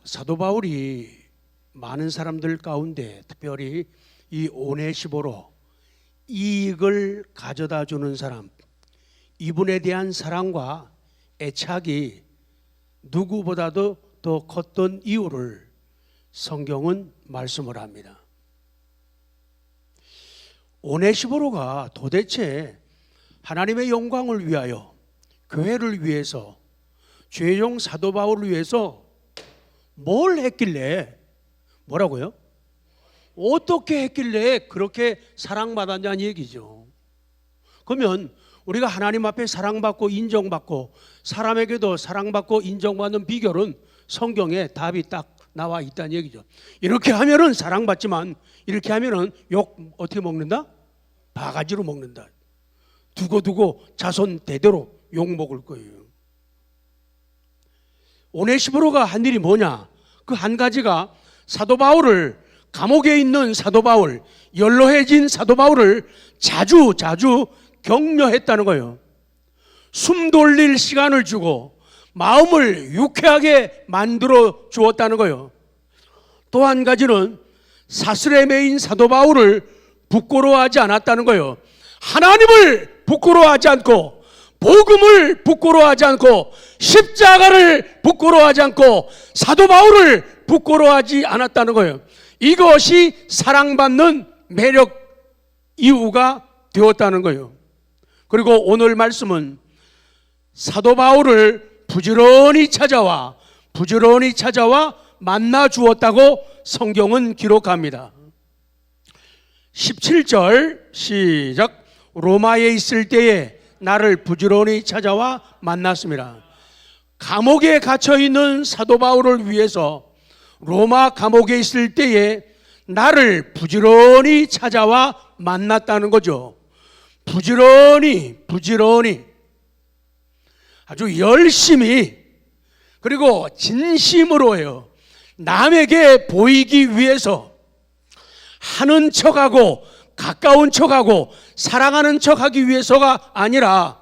사도 바울이 많은 사람들 가운데 특별히 이 오네시보로 이익을 가져다 주는 사람, 이분에 대한 사랑과 애착이 누구보다도 더 컸던 이유를 성경은 말씀을 합니다. 오네시보로가 도대체 하나님의 영광을 위하여, 교회를 위해서, 죄종 사도 바울을 위해서 뭘 했길래, 뭐라고요? 어떻게 했길래 그렇게 사랑받았냐는 얘기죠. 그러면 우리가 하나님 앞에 사랑받고 인정받고 사람에게도 사랑받고 인정받는 비결은 성경에 답이 딱 나와 있다는 얘기죠. 이렇게 하면은 사랑받지만 이렇게 하면은 욕 어떻게 먹는다? 바가지로 먹는다. 두고두고 자손 대대로 욕 먹을 거예요. 오네시보로가 한 일이 뭐냐? 그 한 가지가 사도 바울을, 감옥에 있는 사도 바울, 연로해진 사도 바울을 자주 격려했다는 거예요. 숨 돌릴 시간을 주고 마음을 유쾌하게 만들어 주었다는 거예요. 또 한 가지는 사슬에 매인 사도 바울을 부끄러워하지 않았다는 거예요. 하나님을 부끄러워하지 않고, 복음을 부끄러워하지 않고, 십자가를 부끄러워하지 않고, 사도 바울을 부끄러워하지 않았다는 거예요. 이것이 사랑받는 매력 이유가 되었다는 거예요. 그리고 오늘 말씀은 사도 바울을 부지런히 찾아와 만나 주었다고 성경은 기록합니다. 17절 시작. 로마에 있을 때에 나를 부지런히 찾아와 만났습니다. 감옥에 갇혀 있는 사도 바울을 위해서 로마 감옥에 있을 때에 나를 부지런히 찾아와 만났다는 거죠. 부지런히 아주 열심히, 그리고 진심으로 해요. 남에게 보이기 위해서 하는 척하고 가까운 척하고 사랑하는 척하기 위해서가 아니라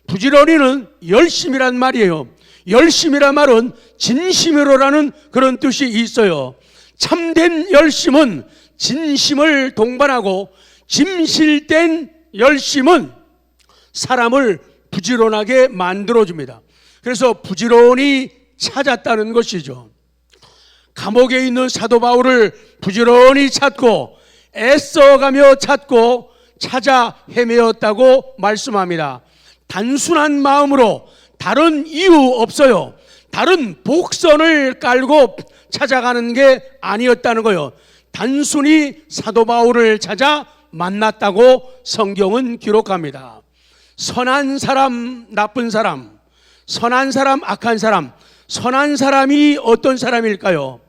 부지런히는 열심이란 말이에요. 열심이란 말은 진심으로라는 그런 뜻이 있어요. 참된 열심은 진심을 동반하고, 진실된 열심은 사람을 부지런하게 만들어줍니다. 그래서 부지런히 찾았다는 것이죠. 감옥에 있는 사도 바울을 부지런히 찾고 애써가며 찾고 찾아 헤매었다고 말씀합니다. 단순한 마음으로, 다른 이유 없어요. 다른 복선을 깔고 찾아가는 게 아니었다는 거예요. 단순히 사도 바울을 찾아 만났다고 성경은 기록합니다. 선한 사람, 나쁜 사람, 선한 사람, 악한 사람, 선한 사람이 어떤 사람일까요?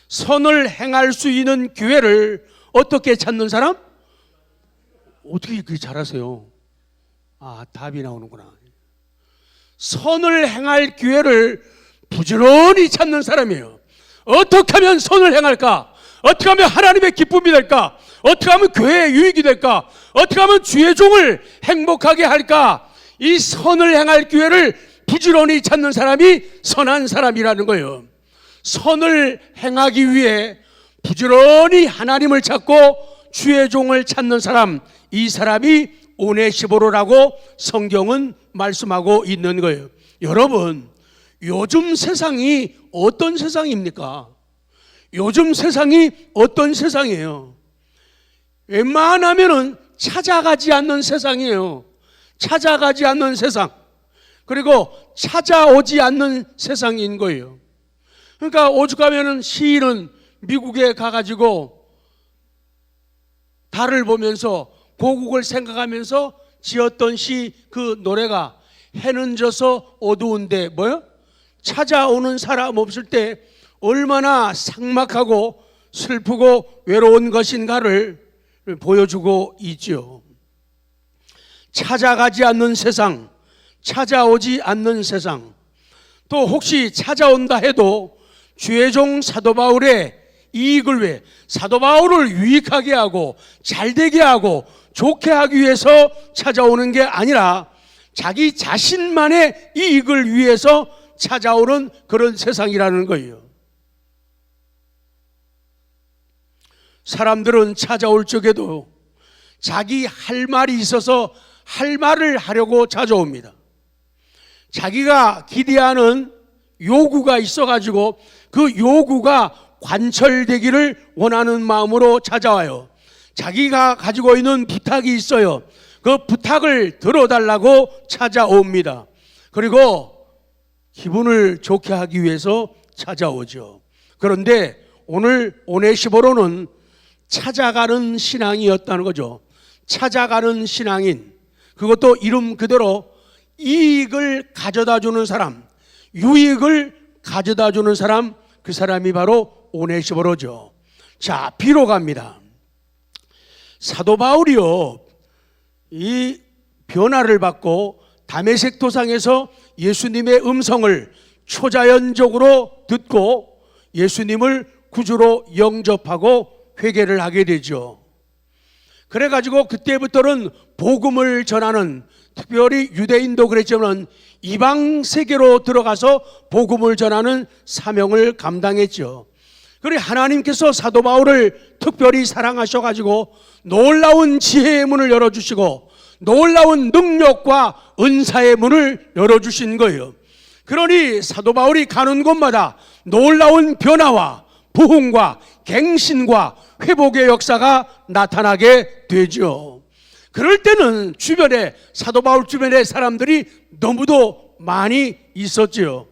선을 행할 수 있는 기회를 어떻게 찾는 사람? 어떻게 그렇게 잘하세요? 답이 나오는구나. 선을 행할 기회를 부지런히 찾는 사람이에요. 어떻게 하면 선을 행할까? 어떻게 하면 하나님의 기쁨이 될까? 어떻게 하면 교회의 유익이 될까? 어떻게 하면 주의 종을 행복하게 할까? 이 선을 행할 기회를 부지런히 찾는 사람이 선한 사람이라는 거예요. 선을 행하기 위해 부지런히 하나님을 찾고 주의 종을 찾는 사람, 이 사람이 오네시보로라고 성경은 말씀하고 있는 거예요. 여러분, 요즘 세상이 어떤 세상입니까? 요즘 세상이 어떤 세상이에요? 웬만하면은 찾아가지 않는 세상이에요. 찾아가지 않는 세상, 그리고 찾아오지 않는 세상인 거예요. 그러니까 오죽하면은 시인은 미국에 가가지고 달을 보면서 고국을 생각하면서 지었던 시, 그 노래가 해는 져서 어두운데 뭐요? 찾아오는 사람 없을 때 얼마나 삭막하고 슬프고 외로운 것인가를 보여주고 있죠. 찾아가지 않는 세상, 찾아오지 않는 세상, 또 혹시 찾아온다 해도 주의 종 사도 바울의 이익을 위해, 사도 바울을 유익하게 하고 잘되게 하고 좋게 하기 위해서 찾아오는 게 아니라 자기 자신만의 이익을 위해서 찾아오는 그런 세상이라는 거예요. 사람들은 찾아올 적에도 자기 할 말이 있어서 할 말을 하려고 찾아옵니다. 자기가 기대하는 요구가 있어가지고 그 요구가 관철되기를 원하는 마음으로 찾아와요. 자기가 가지고 있는 부탁이 있어요. 그 부탁을 들어달라고 찾아옵니다. 그리고 기분을 좋게 하기 위해서 찾아오죠. 그런데 오늘 오네시모로는 찾아가는 신앙이었다는 거죠. 찾아가는 신앙인, 그것도 이름 그대로 이익을 가져다 주는 사람, 유익을 가져다 주는 사람, 그 사람이 바로 오네시모로죠. 자, 비로 갑니다. 사도 바울이요, 이 변화를 받고 다메섹 도상에서 예수님의 음성을 초자연적으로 듣고 예수님을 구주로 영접하고 회개를 하게 되죠. 그래가지고 그때부터는 복음을 전하는, 특별히 유대인도 그랬지만 이방 세계로 들어가서 복음을 전하는 사명을 감당했죠. 그리고 하나님께서 사도 바울을 특별히 사랑하셔가지고 놀라운 지혜의 문을 열어주시고 놀라운 능력과 은사의 문을 열어주신 거예요. 그러니 사도 바울이 가는 곳마다 놀라운 변화와 부흥과 갱신과 회복의 역사가 나타나게 되죠. 그럴 때는 주변에, 사도 바울 주변에 사람들이 너무도 많이 있었지요.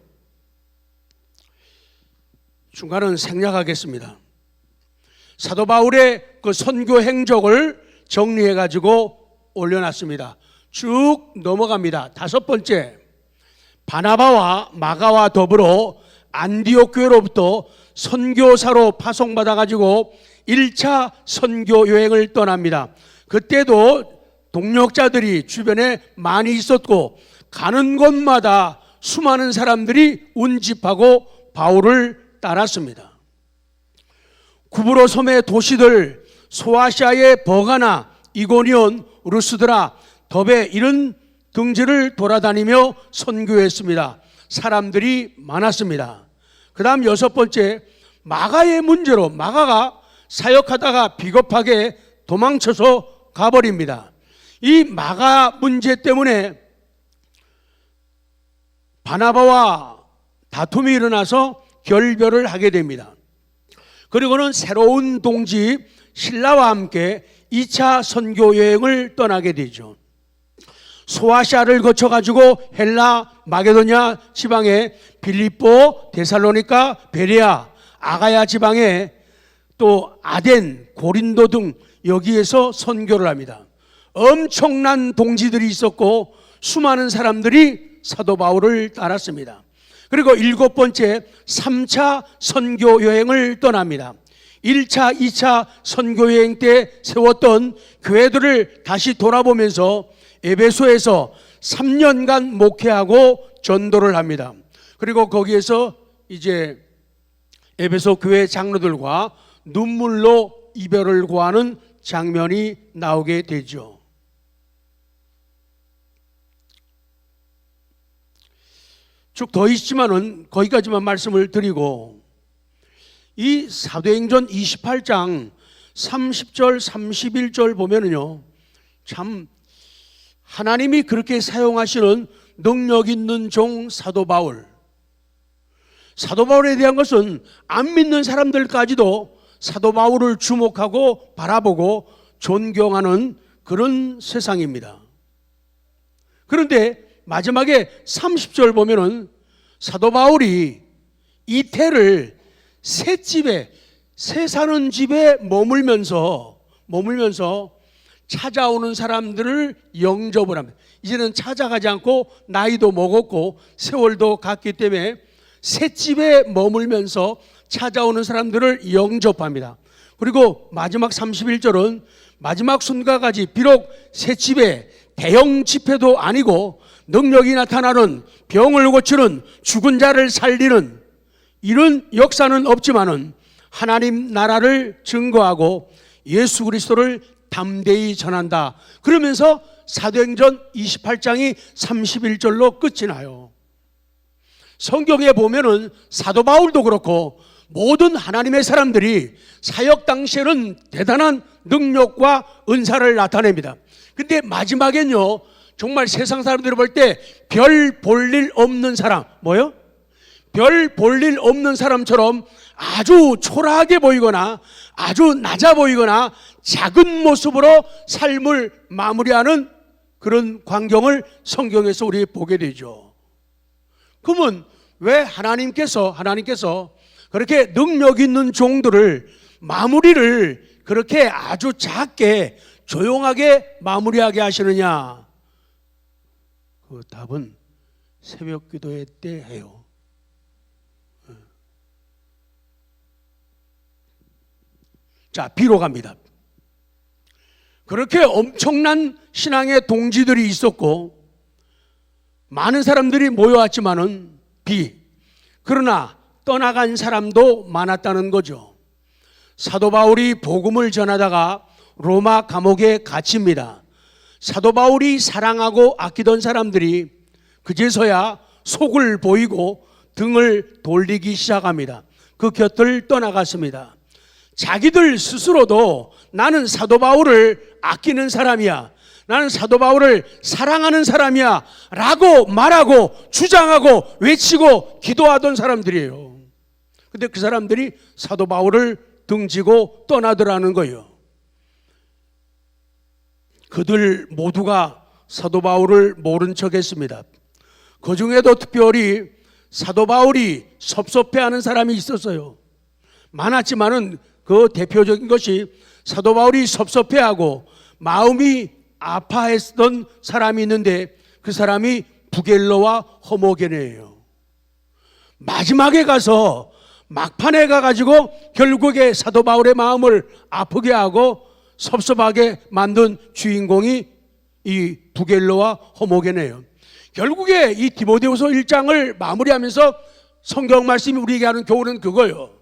중간은 생략하겠습니다. 사도 바울의 그 선교 행적을 정리해 가지고 올려놨습니다. 쭉 넘어갑니다. 다섯 번째, 바나바와 마가와 더불어 안디옥 교회로부터 선교사로 파송받아 가지고 1차 선교 여행을 떠납니다. 그때도 동력자들이 주변에 많이 있었고 가는 곳마다 수많은 사람들이 운집하고 바울을 따랐습니다. 구브로 섬의 도시들 소아시아의 버가나, 이고니온, 루스드라, 더베 이런 등지를 돌아다니며 선교했습니다. 사람들이 많았습니다. 그 다음 여섯 번째, 마가의 문제로 마가가 사역하다가 비겁하게 도망쳐서 가버립니다. 이 마가 문제 때문에 바나바와 다툼이 일어나서 결별을 하게 됩니다. 그리고는 새로운 동지 실라와 함께 2차 선교 여행을 떠나게 되죠. 소아시아를 거쳐가지고 헬라, 마게도냐 지방에 빌립보, 데살로니가, 베레아, 아가야 지방에 또 아덴, 고린도 등 여기에서 선교를 합니다. 엄청난 동지들이 있었고 수많은 사람들이 사도 바울을 따랐습니다. 그리고 일곱 번째 3차 선교 여행을 떠납니다. 1차, 2차 선교 여행 때 세웠던 교회들을 다시 돌아보면서 에베소에서 3년간 목회하고 전도를 합니다. 그리고 거기에서 이제 에베소 교회 장로들과 눈물로 이별을 고하는 장면이 나오게 되죠. 쭉 더 있지만은 거기까지만 말씀을 드리고, 이 사도행전 28장 30절 31절 보면은요, 참 하나님이 그렇게 사용하시는 능력 있는 종 사도 바울, 사도 바울에 대한 것은 안 믿는 사람들까지도 사도 바울을 주목하고 바라보고 존경하는 그런 세상입니다. 그런데 마지막에 30절 보면은 사도 바울이 이태를 새 집에, 새 사는 집에 머물면서 찾아오는 사람들을 영접을 합니다. 이제는 찾아가지 않고 나이도 먹었고 세월도 갔기 때문에 새 집에 머물면서 찾아오는 사람들을 영접합니다. 그리고 마지막 31절은 마지막 순간까지 비록 새 집에 대형 집회도 아니고 능력이 나타나는, 병을 고치는, 죽은 자를 살리는 이런 역사는 없지만은 하나님 나라를 증거하고 예수 그리스도를 담대히 전한다. 그러면서 사도행전 28장이 31절로 끝이 나요. 성경에 보면은 사도 바울도 그렇고 모든 하나님의 사람들이 사역 당시에는 대단한 능력과 은사를 나타냅니다. 근데 마지막엔요, 정말 세상 사람들이 볼 때 별 볼 일 없는 사람, 뭐요? 별 볼 일 없는 사람처럼 아주 초라하게 보이거나 아주 낮아 보이거나 작은 모습으로 삶을 마무리하는 그런 광경을 성경에서 우리 보게 되죠. 그러면 왜 하나님께서 그렇게 능력 있는 종들을 마무리를 그렇게 아주 작게 조용하게 마무리하게 하시느냐? 그 답은 새벽 기도회 때 해요. 자, B로 갑니다. 그렇게 엄청난 신앙의 동지들이 있었고 많은 사람들이 모여왔지만은 B, 그러나 떠나간 사람도 많았다는 거죠. 사도 바울이 복음을 전하다가 로마 감옥에 갇힙니다. 사도 바울이 사랑하고 아끼던 사람들이 그제서야 속을 보이고 등을 돌리기 시작합니다. 그 곁을 떠나갔습니다. 자기들 스스로도 나는 사도 바울을 아끼는 사람이야, 나는 사도 바울을 사랑하는 사람이야 라고 말하고 주장하고 외치고 기도하던 사람들이에요. 근데 그 사람들이 사도 바울을 등지고 떠나더라는 거예요. 그들 모두가 사도 바울을 모른 척했습니다. 그 중에도 특별히 사도 바울이 섭섭해하는 사람이 있었어요. 많았지만은 그 대표적인 것이 사도 바울이 섭섭해하고 마음이 아파했던 사람이 있는데 그 사람이 부겔로와 허모게네예요. 마지막에 가서 막판에 가가지고 결국에 사도 바울의 마음을 아프게 하고 섭섭하게 만든 주인공이 이 부겔로와 허모게네요. 결국에 이 디모데후서 1장을 마무리하면서 성경 말씀이 우리에게 하는 교훈은 그거예요.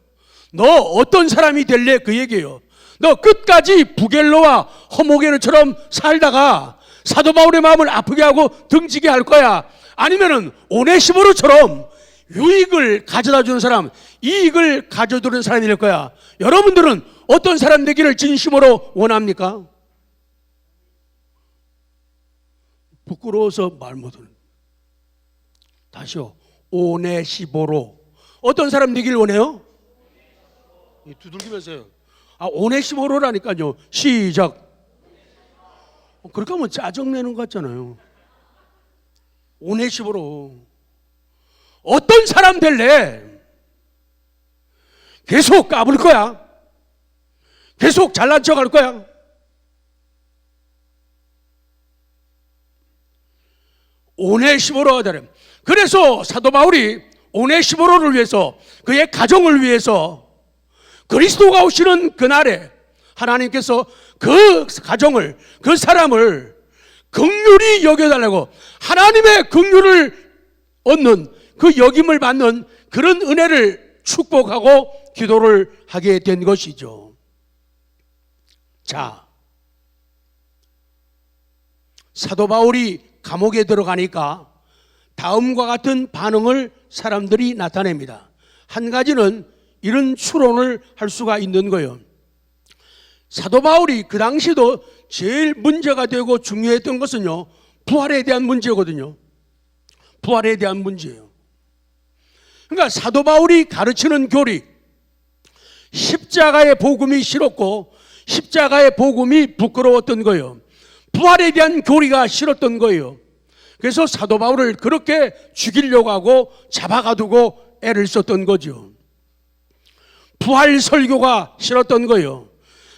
너 어떤 사람이 될래? 그 얘기예요. 너 끝까지 부겔로와 허모게네처럼 살다가 사도 바울의 마음을 아프게 하고 등지게 할 거야? 아니면은 오네시모로처럼 유익을 가져다 주는 사람, 이익을 가져두는 사람이 될 거야? 여러분들은 어떤 사람 되기를 진심으로 원합니까? 부끄러워서 말 못하는. 다시요. 오네시모로. 어떤 사람 되기를 원해요? 두들기면서요. 오네시모로라니까요. 시작. 그렇게 하면 짜증내는 것 같잖아요. 오네시모로. 어떤 사람 될래? 계속 까불 거야? 계속 잘난 척 할 거야? 오네시모로가 되래. 그래서 사도 바울이 오네시모로를 위해서, 그의 가정을 위해서 그리스도가 오시는 그날에 하나님께서 그 가정을, 그 사람을 긍휼히 여겨달라고, 하나님의 긍휼을 얻는 그 여김을 받는 그런 은혜를 축복하고 기도를 하게 된 것이죠. 자, 사도 바울이 감옥에 들어가니까 다음과 같은 반응을 사람들이 나타냅니다. 한 가지는 이런 추론을 할 수가 있는 거예요. 사도 바울이 그 당시도 제일 문제가 되고 중요했던 것은요, 부활에 대한 문제거든요. 부활에 대한 문제예요. 그러니까 사도 바울이 가르치는 교리, 십자가의 복음이 싫었고 십자가의 복음이 부끄러웠던 거예요. 부활에 대한 교리가 싫었던 거예요. 그래서 사도 바울을 그렇게 죽이려고 하고 잡아가두고 애를 썼던 거죠. 부활 설교가 싫었던 거예요.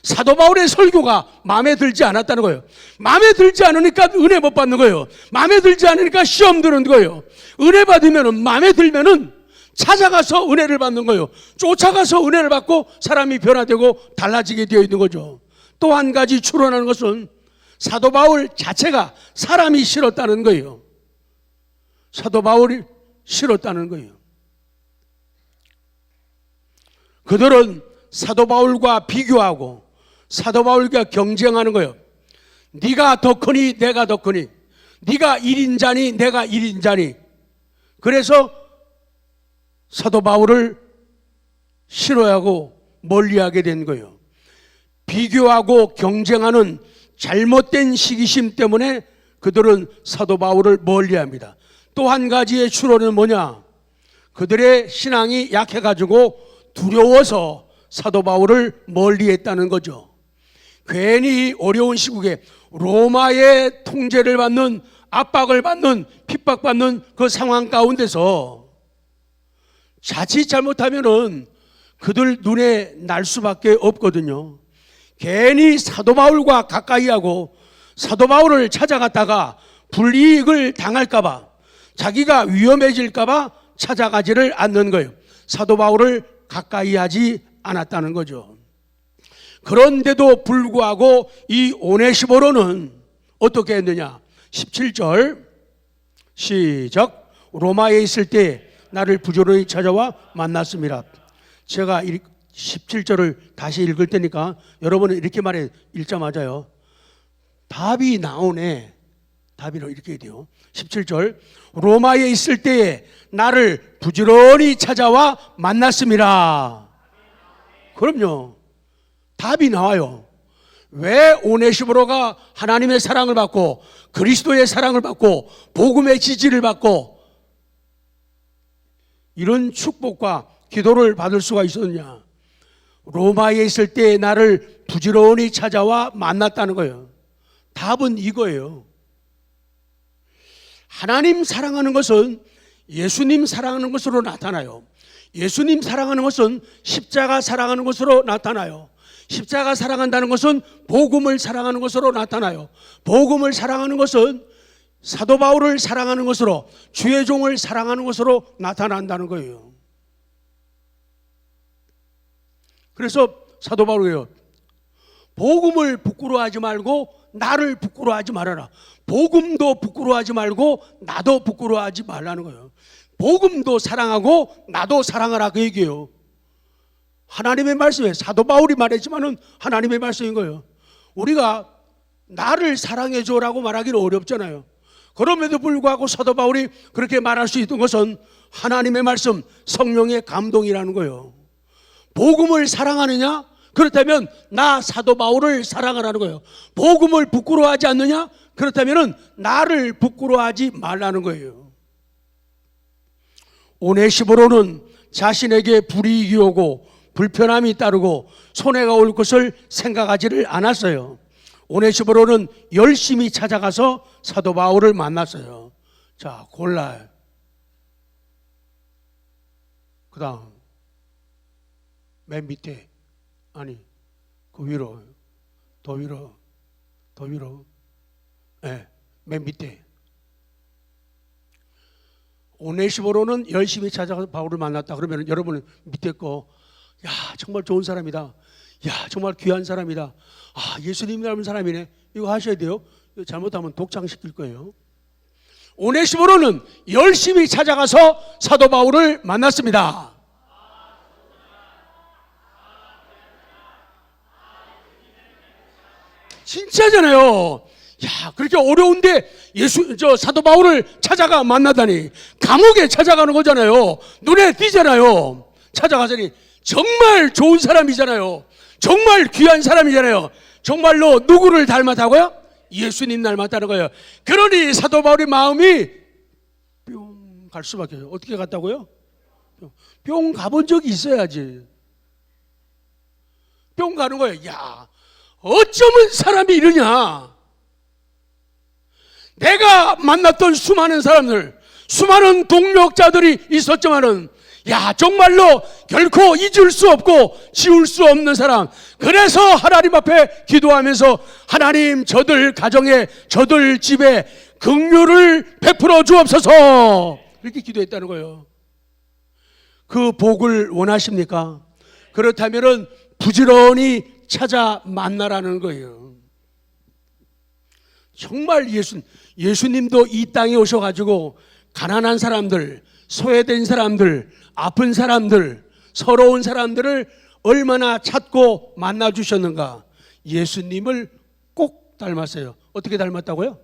사도 바울의 설교가 마음에 들지 않았다는 거예요. 마음에 들지 않으니까 은혜 못 받는 거예요. 마음에 들지 않으니까 시험 드는 거예요. 은혜 받으면, 마음에 들면은 찾아가서 은혜를 받는 거예요. 쫓아가서 은혜를 받고 사람이 변화되고 달라지게 되어 있는 거죠. 또 한 가지 추론하는 것은 사도 바울 자체가 사람이 싫었다는 거예요. 사도 바울이 싫었다는 거예요. 그들은 사도 바울과 비교하고 사도 바울과 경쟁하는 거예요. 네가 더 크니 내가 더 크니, 네가 1인자니 내가 1인자니. 그래서 사도 바울을 싫어하고 멀리하게 된 거예요. 비교하고 경쟁하는 잘못된 시기심 때문에 그들은 사도 바울을 멀리합니다. 또 한 가지의 추론은 뭐냐? 그들의 신앙이 약해가지고 두려워서 사도 바울을 멀리했다는 거죠. 괜히 어려운 시국에 로마의 통제를 받는, 압박을 받는, 핍박받는 그 상황 가운데서 자칫 잘못하면은 그들 눈에 날 수밖에 없거든요. 괜히 사도 바울과 가까이 하고 사도 바울을 찾아갔다가 불이익을 당할까봐, 자기가 위험해질까봐 찾아가지를 않는 거예요. 사도 바울을 가까이 하지 않았다는 거죠. 그런데도 불구하고 이 오네시모로는 어떻게 했느냐? 17절 시작. 로마에 있을 때 나를 부지런히 찾아와 만났습니다. 제가 17절을 다시 읽을 테니까 여러분은 이렇게 말해, 읽자마자요, 답이 나오네. 답이 이렇게 해야 돼요. 17절 로마에 있을 때에 나를 부지런히 찾아와 만났습니다. 그럼요, 답이 나와요. 왜 오네시모로가 하나님의 사랑을 받고 그리스도의 사랑을 받고 복음의 지지를 받고 이런 축복과 기도를 받을 수가 있었느냐? 로마에 있을 때 나를 부지런히 찾아와 만났다는 거예요. 답은 이거예요. 하나님 사랑하는 것은 예수님 사랑하는 것으로 나타나요. 예수님 사랑하는 것은 십자가 사랑하는 것으로 나타나요. 십자가 사랑한다는 것은 복음을 사랑하는 것으로 나타나요. 복음을 사랑하는 것은 사도 바울을 사랑하는 것으로, 주의 종을 사랑하는 것으로 나타난다는 거예요. 그래서 사도 바울이에요. 복음을 부끄러워하지 말고 나를 부끄러워하지 말아라. 복음도 부끄러워하지 말고 나도 부끄러워하지 말라는 거예요. 복음도 사랑하고 나도 사랑하라, 그 얘기예요. 하나님의 말씀에, 사도 바울이 말했지만은 하나님의 말씀인 거예요. 우리가 나를 사랑해 줘라고 말하기는 어렵잖아요. 그럼에도 불구하고 사도 바울이 그렇게 말할 수 있던 것은 하나님의 말씀, 성령의 감동이라는 거예요. 복음을 사랑하느냐? 그렇다면 나 사도 바울을 사랑하라는 거예요. 복음을 부끄러워하지 않느냐? 그렇다면 나를 부끄러워하지 말라는 거예요. 오네시모로는 자신에게 불이익이 오고 불편함이 따르고 손해가 올 것을 생각하지를 않았어요. 오네시모로는 열심히 찾아가서 사도 바울을 만났어요. 자, 골라요. 그 다음 맨 밑에, 아니 그 위로, 더 위로, 더 위로, 네, 맨 밑에. 오네시모로는 열심히 찾아가서 바울을 만났다. 그러면 여러분은 밑에 거, 야 정말 좋은 사람이다, 야 정말 귀한 사람이다, 아 예수님 닮은 사람이네, 이거 하셔야 돼요. 이거 잘못하면 독장시킬 거예요. 오네시모로는 열심히 찾아가서 사도 바울을 만났습니다. 진짜잖아요. 야, 그렇게 어려운데 사도 바울을 찾아가 만나다니, 감옥에 찾아가는 거잖아요. 눈에 띄잖아요. 찾아가자니 정말 좋은 사람이잖아요. 정말 귀한 사람이잖아요. 정말로 누구를 닮았다고요? 예수님 닮았다는 거예요. 그러니 사도 바울의 마음이 뿅 갈 수밖에 없어요. 어떻게 갔다고요? 뿅 가본 적이 있어야지. 뿅 가는 거예요. 야, 어쩌면 사람이 이러냐. 내가 만났던 수많은 사람들, 수많은 동력자들이 있었지만은, 야 정말로 결코 잊을 수 없고 지울 수 없는 사람. 그래서 하나님 앞에 기도하면서 하나님, 저들 가정에, 저들 집에 긍휼을 베풀어 주옵소서, 이렇게 기도했다는 거예요. 그 복을 원하십니까? 그렇다면은 부지런히 찾아 만나라는 거예요. 정말 예수님도 이 땅에 오셔가지고 가난한 사람들, 소외된 사람들, 아픈 사람들, 서러운 사람들을 얼마나 찾고 만나 주셨는가. 예수님을 꼭 닮았어요. 어떻게 닮았다고요?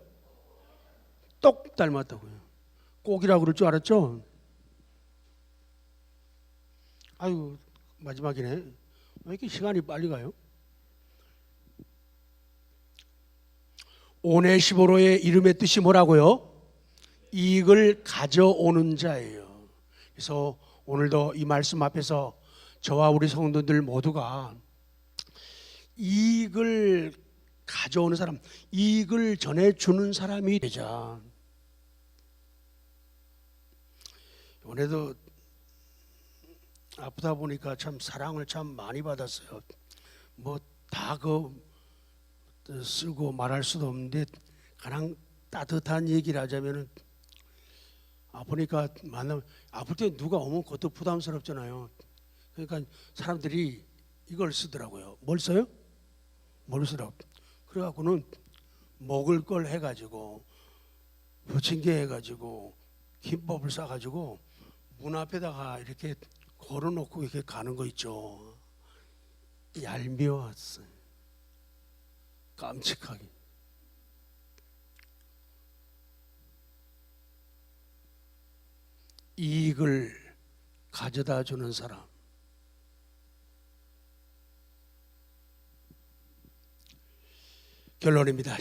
똑 닮았다고요. 꼭이라고 그럴 줄 알았죠? 아유, 마지막이네. 왜 이렇게 시간이 빨리 가요? 오네시보로의 이름의 뜻이 뭐라고요? 이익을 가져오는 자예요. 그래서 오늘도 이 말씀 앞에서 저와 우리 성도들 모두가 이익을 가져오는 사람, 이익을 전해주는 사람이 되자. 이번에도 아프다 보니까 참 사랑을 참 많이 받았어요. 뭐 다 쓰고 말할 수도 없는데 가장 따뜻한 얘기를 하자면은 아프니까 만나면 아플 때 누가 오면 그것도 부담스럽잖아요. 그러니까 사람들이 이걸 쓰더라고요. 뭘 써요? 뭘 쓰라고? 그래갖고는 먹을 걸 해가지고 부침개 해가지고 김밥을 싸가지고 문 앞에다가 이렇게 걸어놓고 이렇게 가는 거 있죠. 얄미웠어요. 깜찍하게. 이익을 가져다 주는 사람. 결론입니다.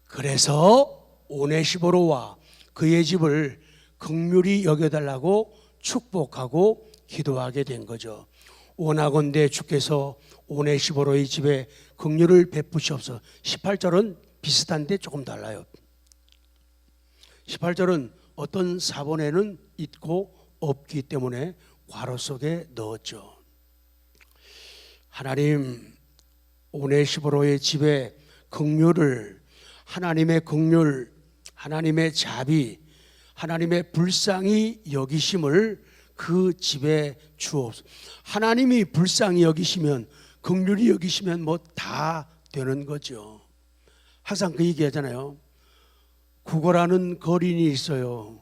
그래서 오네시보로와 그의 집을 긍휼히 여겨달라고 축복하고 기도하게 된 거죠. 원하건대 주께서 오네시보로의 집에 긍휼을 베푸시옵소서. 18절은 비슷한데 조금 달라요. 18절은 어떤 사본에는 있고 없기 때문에 괄호 속에 넣었죠. 하나님, 오네시보로의 집에 긍휼을, 하나님의 긍휼, 하나님의 자비, 하나님의 불쌍히 여기심을 그 집에 주옵소서. 하나님이 불쌍히 여기시면, 긍휼히 여기시면 뭐 다 되는 거죠. 항상 그 얘기하잖아요. 구걸하는 거린이 있어요.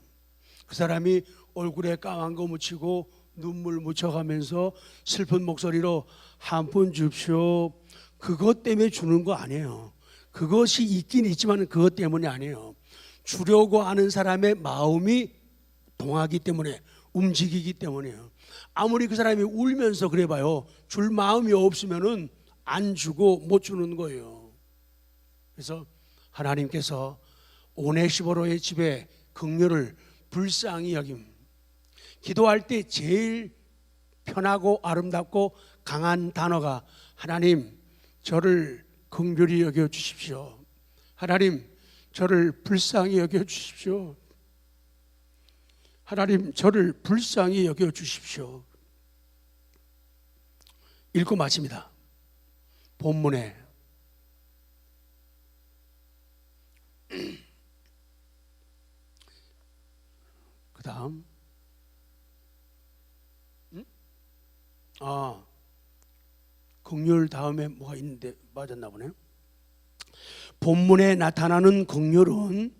그 사람이 얼굴에 까만 거 묻히고 눈물 묻혀가면서 슬픈 목소리로 한 푼 줍시오. 그것 때문에 주는 거 아니에요. 그것이 있긴 있지만 그것 때문이 아니에요. 주려고 하는 사람의 마음이 동하기 때문에, 움직이기 때문이에요. 아무리 그 사람이 울면서 그래봐요. 줄 마음이 없으면은 안 주고 못 주는 거예요. 그래서 하나님께서 오네시보로의 집에 긍휼을 불쌍히 여김. 기도할 때 제일 편하고 아름답고 강한 단어가 하나님, 저를 긍휼히 여겨 주십시오. 하나님, 저를 불쌍히 여겨 주십시오. 하나님, 저를 불쌍히 여겨 주십시오. 읽고 마칩니다. 본문에 그 다음 긍휼 다음에 뭐가 있는데 맞았나 보네요. 본문에 나타나는 긍휼은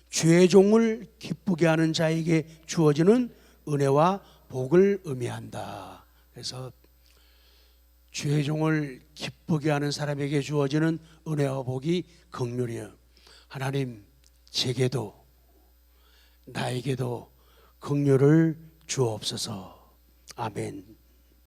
주의 종을 기쁘게 하는 자에게 주어지는 은혜와 복을 의미한다. 그래서 주의 종을 기쁘게 하는 사람에게 주어지는 은혜와 복이 긍휼이에요. 하나님, 제게도 나에게도 긍휼을 주옵소서. 아멘.